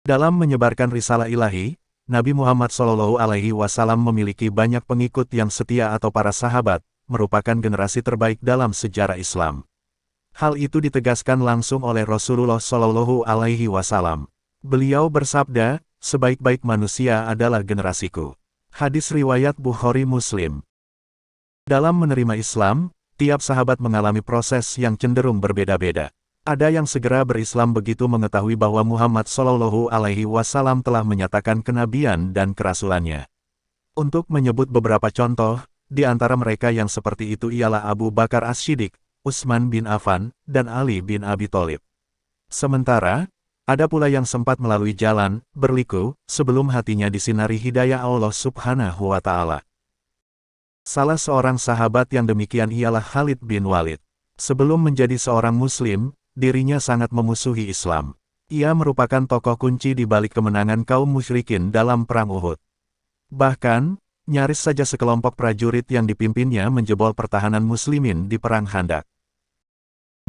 Dalam menyebarkan risalah ilahi, Nabi Muhammad SAW memiliki banyak pengikut yang setia atau para sahabat, merupakan generasi terbaik dalam sejarah Islam. Hal itu ditegaskan langsung oleh Rasulullah SAW. Beliau bersabda, "Sebaik-baik manusia adalah generasiku." Hadis riwayat Bukhari Muslim. Dalam menerima Islam, tiap sahabat mengalami proses yang cenderung berbeda-beda. Ada yang segera berislam begitu mengetahui bahwa Muhammad SAW telah menyatakan kenabian dan kerasulannya. Untuk menyebut beberapa contoh, di antara mereka yang seperti itu ialah Abu Bakar As-Siddiq, Utsman bin Affan, dan Ali bin Abi Thalib. Sementara, ada pula yang sempat melalui jalan berliku sebelum hatinya disinari hidayah Allah Subhanahu wa Ta'ala. Salah seorang sahabat yang demikian ialah Khalid bin Walid. Sebelum menjadi seorang Muslim, dirinya sangat memusuhi Islam. Ia merupakan tokoh kunci di balik kemenangan kaum musyrikin dalam Perang Uhud. Bahkan, nyaris saja sekelompok prajurit yang dipimpinnya menjebol pertahanan muslimin di Perang Khandaq.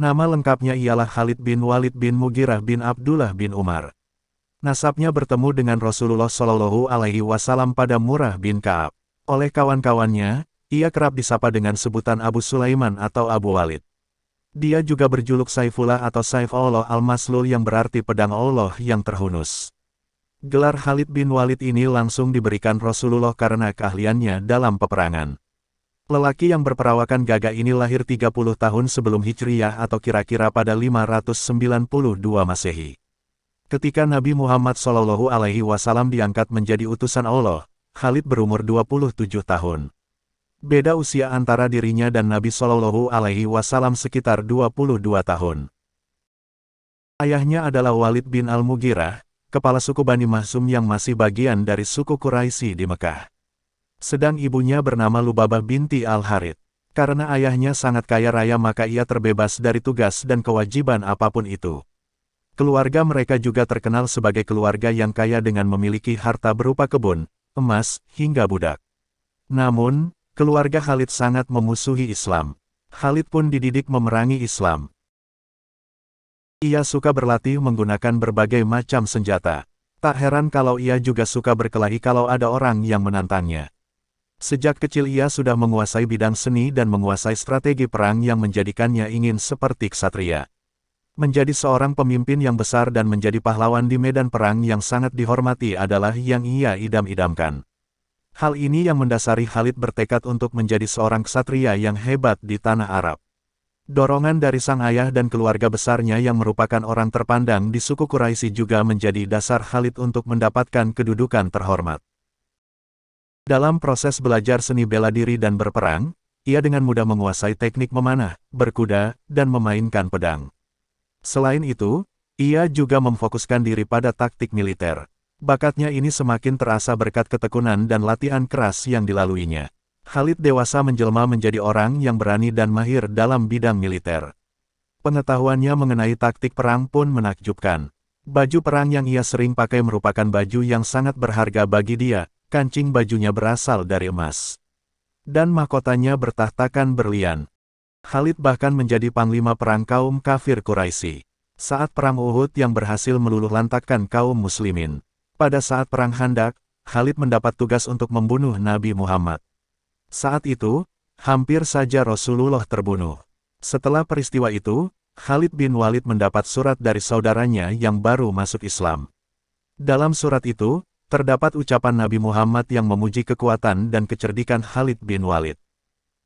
Nama lengkapnya ialah Khalid bin Walid bin Mughirah bin Abdullah bin Umar. Nasabnya bertemu dengan Rasulullah SAW pada Murrah bin Ka'ab. Oleh kawan-kawannya, ia kerap disapa dengan sebutan Abu Sulaiman atau Abu Walid. Dia juga berjuluk Saifullah atau Saif Allah al-Maslul yang berarti pedang Allah yang terhunus. Gelar Khalid bin Walid ini langsung diberikan Rasulullah karena keahliannya dalam peperangan. Lelaki yang berperawakan gagah ini lahir 30 tahun sebelum Hijriyah atau kira-kira pada 592 Masehi. Ketika Nabi Muhammad SAW diangkat menjadi utusan Allah, Khalid berumur 27 tahun. Beda usia antara dirinya dan Nabi SAW sekitar 22 tahun. Ayahnya adalah Walid bin Al-Mughirah, kepala suku Bani Mahsum yang masih bagian dari suku Quraisy di Mekah. Sedang ibunya bernama Lubabah binti Al-Harith. Karena ayahnya sangat kaya raya maka ia terbebas dari tugas dan kewajiban apapun itu. Keluarga mereka juga terkenal sebagai keluarga yang kaya dengan memiliki harta berupa kebun, emas, hingga budak. Namun, keluarga Khalid sangat memusuhi Islam. Khalid pun dididik memerangi Islam. Ia suka berlatih menggunakan berbagai macam senjata. Tak heran kalau ia juga suka berkelahi kalau ada orang yang menantangnya. Sejak kecil ia sudah menguasai bidang seni dan menguasai strategi perang yang menjadikannya ingin seperti ksatria. Menjadi seorang pemimpin yang besar dan menjadi pahlawan di medan perang yang sangat dihormati adalah yang ia idam-idamkan. Hal ini yang mendasari Khalid bertekad untuk menjadi seorang ksatria yang hebat di tanah Arab. Dorongan dari sang ayah dan keluarga besarnya yang merupakan orang terpandang di suku Quraisy juga menjadi dasar Khalid untuk mendapatkan kedudukan terhormat. Dalam proses belajar seni bela diri dan berperang, ia dengan mudah menguasai teknik memanah, berkuda, dan memainkan pedang. Selain itu, ia juga memfokuskan diri pada taktik militer. Bakatnya ini semakin terasa berkat ketekunan dan latihan keras yang dilaluinya. Khalid dewasa menjelma menjadi orang yang berani dan mahir dalam bidang militer. Pengetahuannya mengenai taktik perang pun menakjubkan. Baju perang yang ia sering pakai merupakan baju yang sangat berharga bagi dia, kancing bajunya berasal dari emas. Dan mahkotanya bertahtakan berlian. Khalid bahkan menjadi panglima perang kaum kafir Quraisy. Saat perang Uhud yang berhasil meluluhlantakkan kaum muslimin. Pada saat Perang Khandaq, Khalid mendapat tugas untuk membunuh Nabi Muhammad. Saat itu, hampir saja Rasulullah terbunuh. Setelah peristiwa itu, Khalid bin Walid mendapat surat dari saudaranya yang baru masuk Islam. Dalam surat itu, terdapat ucapan Nabi Muhammad yang memuji kekuatan dan kecerdikan Khalid bin Walid.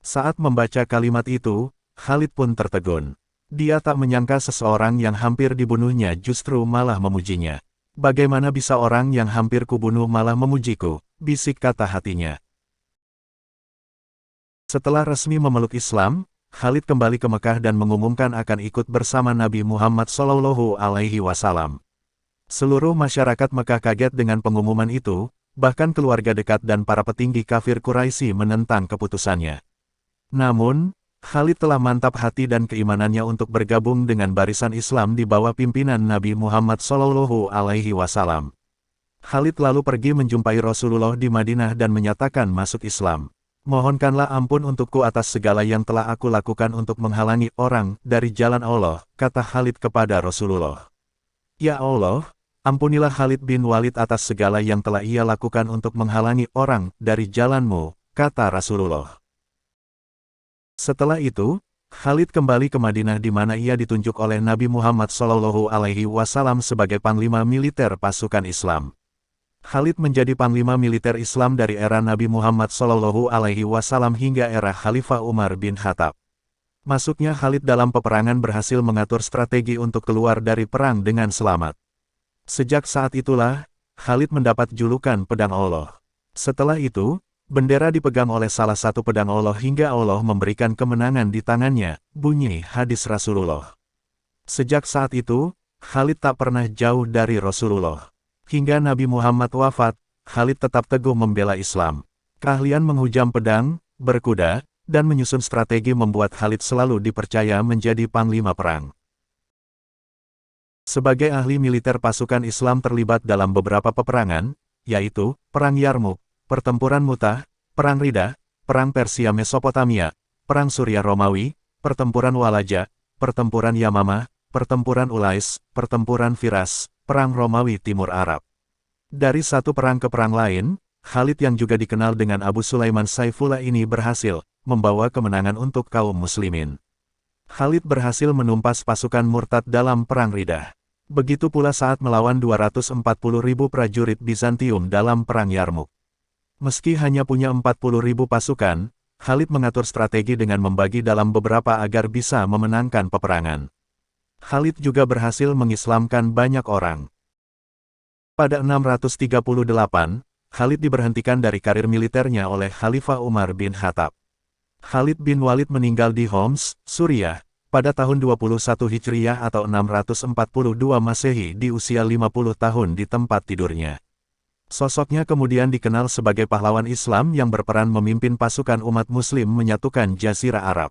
Saat membaca kalimat itu, Khalid pun tertegun. Dia tak menyangka seseorang yang hampir dibunuhnya justru malah memujinya. Bagaimana bisa orang yang hampir kubunuh malah memujiku, bisik kata hatinya. Setelah resmi memeluk Islam, Khalid kembali ke Mekah dan mengumumkan akan ikut bersama Nabi Muhammad SAW. Seluruh masyarakat Mekah kaget dengan pengumuman itu, bahkan keluarga dekat dan para petinggi kafir Quraisy menentang keputusannya. Namun, Khalid telah mantap hati dan keimanannya untuk bergabung dengan barisan Islam di bawah pimpinan Nabi Muhammad SAW. Khalid lalu pergi menjumpai Rasulullah di Madinah dan menyatakan masuk Islam. Mohonkanlah ampun untukku atas segala yang telah aku lakukan untuk menghalangi orang dari jalan Allah, kata Khalid kepada Rasulullah. Ya Allah, Ampunilah Khalid bin Walid atas segala yang telah ia lakukan untuk menghalangi orang dari jalanmu, kata Rasulullah. Setelah itu, Khalid kembali ke Madinah di mana ia ditunjuk oleh Nabi Muhammad SAW sebagai panglima militer pasukan Islam. Khalid menjadi panglima militer Islam dari era Nabi Muhammad SAW hingga era Khalifah Umar bin Khattab. Masuknya Khalid dalam peperangan berhasil mengatur strategi untuk keluar dari perang dengan selamat. Sejak saat itulah, Khalid mendapat julukan Pedang Allah. Setelah itu, bendera dipegang oleh salah satu pedang Allah hingga Allah memberikan kemenangan di tangannya, bunyi hadis Rasulullah. Sejak saat itu, Khalid tak pernah jauh dari Rasulullah. Hingga Nabi Muhammad wafat, Khalid tetap teguh membela Islam. Keahlian menghujam pedang, berkuda, dan menyusun strategi membuat Khalid selalu dipercaya menjadi panglima perang. Sebagai ahli militer pasukan Islam terlibat dalam beberapa peperangan, yaitu Perang Yarmuk, Pertempuran Mu'tah, Perang Riddah, Perang Persia Mesopotamia, Perang Suria Romawi, Pertempuran Walaja, Pertempuran Yamamah, Pertempuran Ulais, Pertempuran Firas, Perang Romawi Timur Arab. Dari satu perang ke perang lain, Khalid yang juga dikenal dengan Abu Sulaiman Saifullah ini berhasil membawa kemenangan untuk kaum muslimin. Khalid berhasil menumpas pasukan murtad dalam Perang Riddah. Begitu pula saat melawan 240.000 prajurit Bizantium dalam Perang Yarmuk. Meski hanya punya 40.000 pasukan, Khalid mengatur strategi dengan membagi dalam beberapa agar bisa memenangkan peperangan. Khalid juga berhasil mengislamkan banyak orang. Pada 638, Khalid diberhentikan dari karir militernya oleh Khalifah Umar bin Khattab. Khalid bin Walid meninggal di Homs, Suriah, pada tahun 21 Hijriah atau 642 Masehi di usia 50 tahun di tempat tidurnya. Sosoknya kemudian dikenal sebagai pahlawan Islam yang berperan memimpin pasukan umat Muslim menyatukan Jazirah Arab.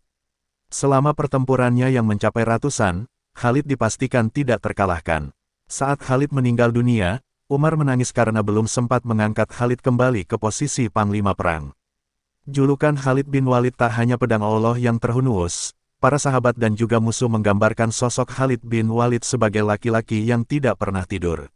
Selama pertempurannya yang mencapai ratusan, Khalid dipastikan tidak terkalahkan. Saat Khalid meninggal dunia, Umar menangis karena belum sempat mengangkat Khalid kembali ke posisi panglima perang. Julukan Khalid bin Walid tak hanya pedang Allah yang terhunus, para sahabat dan juga musuh menggambarkan sosok Khalid bin Walid sebagai laki-laki yang tidak pernah tidur.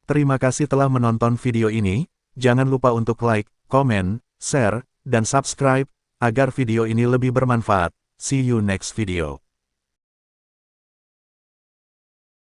Terima kasih telah menonton video ini, jangan lupa untuk like, komen, share, dan subscribe, agar video ini lebih bermanfaat. See you next video.